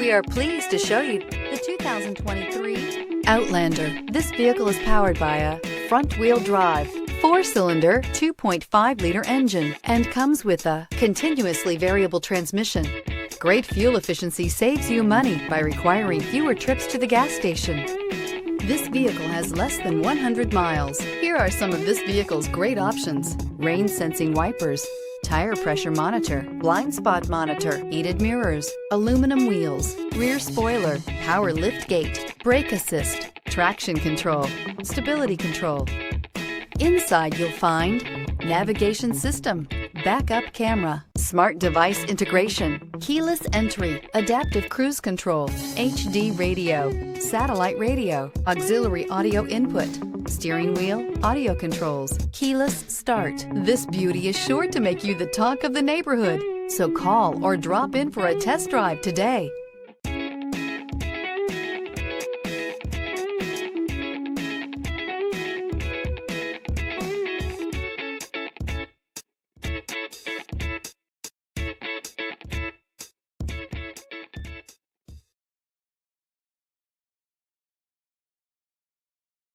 We are pleased to show you the 2023 Outlander. This vehicle is powered by a front-wheel drive, 4-cylinder, 2.5-liter engine, and comes with a continuously variable transmission. Great fuel efficiency saves you money by requiring fewer trips to the gas station. This vehicle has less than 100 miles. Here are some of this vehicle's great options: rain sensing wipers, tire pressure monitor, blind spot monitor, heated mirrors, aluminum wheels, rear spoiler, power lift gate, brake assist, traction control, stability control. Inside you'll find navigation system, backup camera, smart device integration, keyless entry, adaptive cruise control, HD radio, satellite radio, auxiliary audio input, steering wheel audio controls, keyless start. This beauty is sure to make you the talk of the neighborhood. So call or drop in for a test drive today.